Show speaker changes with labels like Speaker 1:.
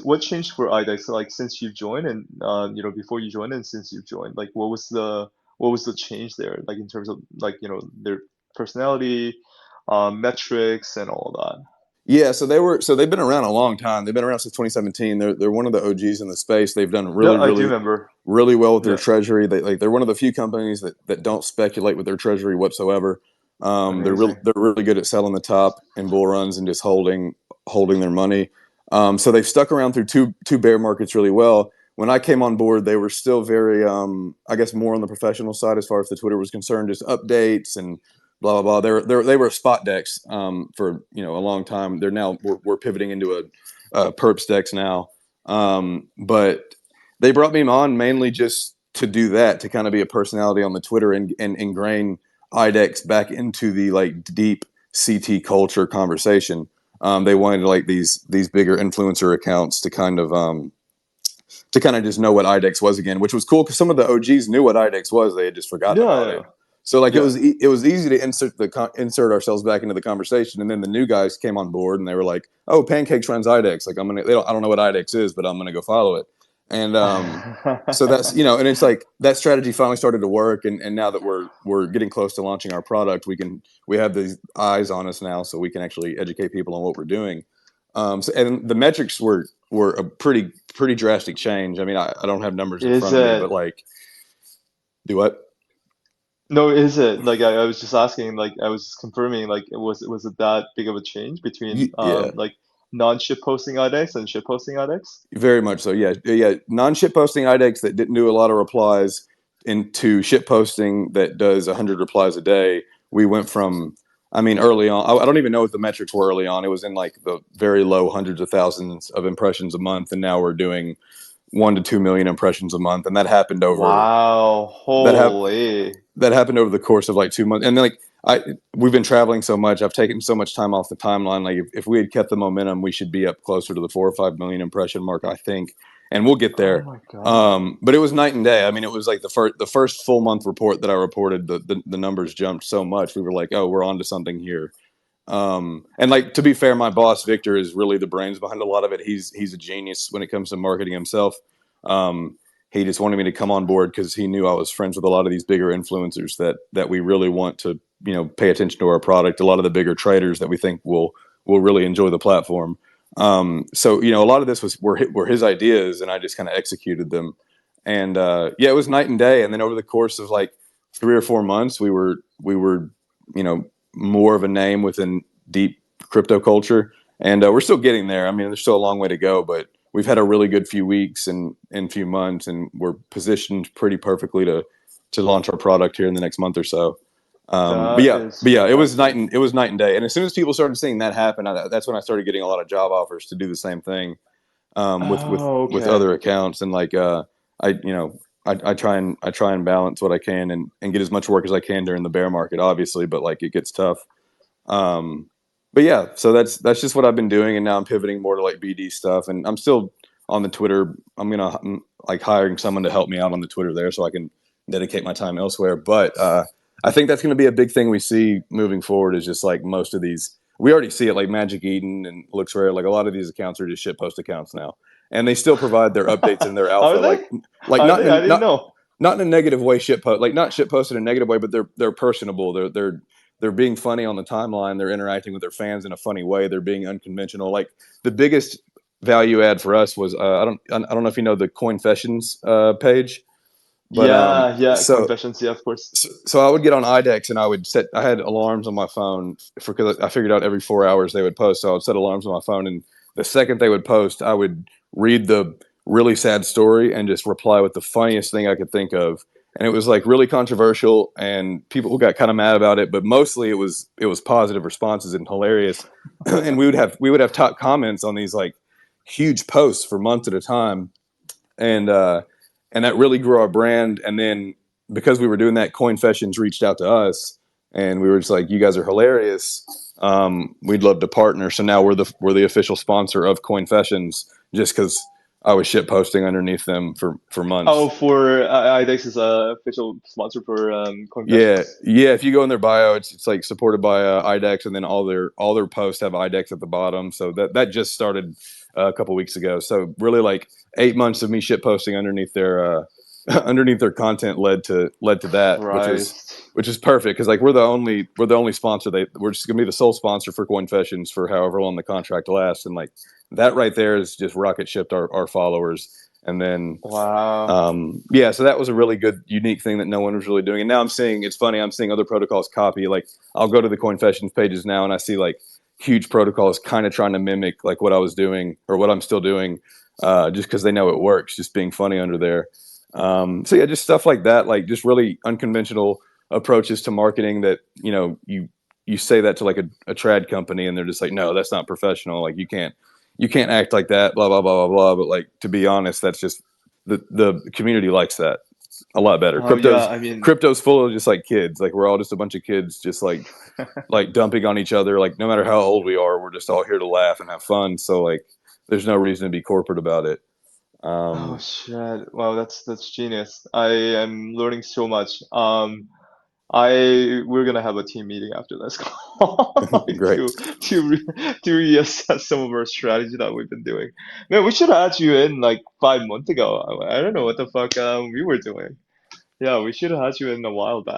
Speaker 1: What changed for IDEX, like since you've joined and before you joined and since you've joined, like what was the change there, like in terms of like their personality, metrics, and all of
Speaker 2: Yeah, they've been around a long time. They've been around since 2017. They're one of the OGs in the space. They've done
Speaker 1: that?
Speaker 2: really
Speaker 1: Yeah, I do
Speaker 2: really
Speaker 1: remember.
Speaker 2: really well with their
Speaker 1: Yeah,
Speaker 2: treasury. They're one of the few companies that don't speculate with their treasury whatsoever.
Speaker 1: amazing.
Speaker 2: They're really good at selling the top in bull runs and just holding their money. So they've stuck around through two bear markets really well. When I came on board, they were still very, I guess, more on the professional side as far as the Twitter was concerned, just updates and blah blah blah. They were spot decks for a long time. We're pivoting into a perps decks now, but they brought me on mainly just to do that, to kind of be a personality on the Twitter and ingrain IDEX back into the like deep CT culture conversation. They wanted like these bigger influencer accounts to kind of just know what IDEX was again, which was cool because some of the OGs knew what IDEX was. They had just forgotten
Speaker 1: Yeah,
Speaker 2: about
Speaker 1: yeah,
Speaker 2: it. So like
Speaker 1: yeah.
Speaker 2: it was easy to insert ourselves back into the conversation, and then the new guys came on board and they were like, "Oh, Pancakes runs IDEX. Like I don't know what IDEX is, but I'm gonna go follow it." And so that's and it's like that strategy finally started to work, and now that we're getting close to launching our product, we have these eyes on us now, so we can actually educate people on what we're doing. And the metrics were a pretty drastic change. I mean, I don't have numbers in
Speaker 1: Is
Speaker 2: front of me, but
Speaker 1: it?
Speaker 2: like, do what?
Speaker 1: No, is it? Like I was just asking, like I was just confirming, like was it that big of a change between
Speaker 2: Yeah,
Speaker 1: like non-ship posting IDEX and ship posting IDEX?
Speaker 2: very much so. Yeah, yeah. Non-ship posting IDEX that didn't do a lot of replies into ship posting that does 100 replies a day. We went from, I mean, early on, I don't even know what the metrics were early on. It was in like the very low hundreds of thousands of impressions a month, and now we're doing 1 to 2 million impressions a month, and
Speaker 1: Wow,
Speaker 2: that hap-
Speaker 1: holy.
Speaker 2: that happened over the course of like 2 months. And then, like we've been traveling so much, I've taken so much time off the timeline. Like if we had kept the momentum, we should be up closer to the 4 or 5 million impression mark, I think, and we'll get
Speaker 1: Oh
Speaker 2: there.
Speaker 1: my God.
Speaker 2: But it was night and day. I mean, it was like the first full month report that I reported, the numbers jumped so much. We were like, oh, we're on to something here. And like, to be fair, my boss Victor is really the brains behind a lot of it. He's a genius when it comes to marketing himself. Um, he just wanted me to come on board because he knew I was friends with a lot of these bigger influencers that we really want to pay attention to our product. A lot of the bigger traders that we think will really enjoy the platform. So a lot of this were his ideas, and I just kind of executed them. And yeah, it was night and day. And then over the course of like 3 or 4 months, we were more of a name within deep crypto culture, and we're still getting there. I mean, there's still a long way to go, but we've had a really good few weeks and few months, and we're positioned pretty perfectly to launch our product here in the next month or so. But
Speaker 1: That
Speaker 2: yeah,
Speaker 1: is
Speaker 2: but yeah,
Speaker 1: fantastic.
Speaker 2: it was night and day. And as soon as people started seeing that happen, that's when I started getting a lot of job offers to do the same thing
Speaker 1: Oh,
Speaker 2: with
Speaker 1: okay.
Speaker 2: other accounts. And like I try and balance what I can and get as much work as I can during the bear market, obviously, but like it gets tough. Um, but yeah, so that's just what I've been doing, and now I'm pivoting more to like BD stuff, and I'm still on the Twitter. I'm like hiring someone to help me out on the Twitter there, so I can dedicate my time elsewhere. But I think that's going to be a big thing we see moving forward. Is just like most of these, we already see it, like Magic Eden and Looks Rare. Like a lot of these accounts are just shit post accounts now, and they still provide their updates in their alpha,
Speaker 1: Are they?
Speaker 2: like
Speaker 1: Are they? I didn't know.
Speaker 2: not in a negative way, shit post, like not shit posted in a negative way, but they're personable. They're being funny on the timeline. They're interacting with their fans in a funny way. They're being unconventional. Like the biggest value add for us was I don't know if you know the Coinfessions page, but
Speaker 1: Yeah, yeah,
Speaker 2: so
Speaker 1: confessions, yeah, of course.
Speaker 2: so I would get on IDEX and I had alarms on my phone because I figured out every 4 hours they would post. So I would set alarms on my phone, and the second they would post, I would read the really sad story and just reply with the funniest thing I could think of. And it was like really controversial, and people got kind of mad about it, but mostly it was positive responses and hilarious. And we would have top comments on these like huge posts for months at a time, and and that really grew our brand. And then because we were doing that, Coinfessions reached out to us, and we were just like, "You guys are hilarious. We'd love to partner." So now we're the official sponsor of Coinfessions, just because I was shit posting underneath them for
Speaker 1: Oh,
Speaker 2: months.
Speaker 1: for IDEX is a official sponsor for
Speaker 2: Yeah,
Speaker 1: Confessions.
Speaker 2: yeah. If you go in their bio, it's like supported by IDEX, and then all their posts have IDEX at the bottom. So that just started a couple weeks ago. So really, like 8 months of me shit posting underneath their underneath their content led to that,
Speaker 1: Christ.
Speaker 2: which is perfect because like we're the only sponsor. We're just gonna be the sole sponsor for Coinfessions for however long the contract lasts, and like that right there is just rocket shipped our followers, and then
Speaker 1: Wow.
Speaker 2: yeah, so that was a really good, unique thing that no one was really doing. And now it's funny, I'm seeing other protocols copy. Like, I'll go to the Coinfessions pages now and I see like huge protocols kind of trying to mimic like what I was doing or what I'm still doing, just because they know it works, just being funny under there. So yeah, just stuff like that, like just really unconventional approaches to marketing that, you say that to like a trad company and they're just like, no, that's not professional. Like you can't act like that, blah, blah, blah, blah, blah. But like, to be honest, that's just the community likes that a lot better.
Speaker 1: Oh yeah,
Speaker 2: Crypto's
Speaker 1: I mean,
Speaker 2: crypto's full of just like kids. Like we're all just a bunch of kids, just like dumping on each other. Like no matter how old we are, we're just all here to laugh and have fun. So like, there's no reason to be corporate about it.
Speaker 1: oh
Speaker 2: Um,
Speaker 1: shit. Wow, that's genius. I am learning so much. We're gonna have a team meeting after this call like,
Speaker 2: great.
Speaker 1: to reassess some of our strategy that we've been doing. Man, we should have had you in like 5 months ago. I don't know what the fuck we were doing. Yeah, we should have had you in a while back.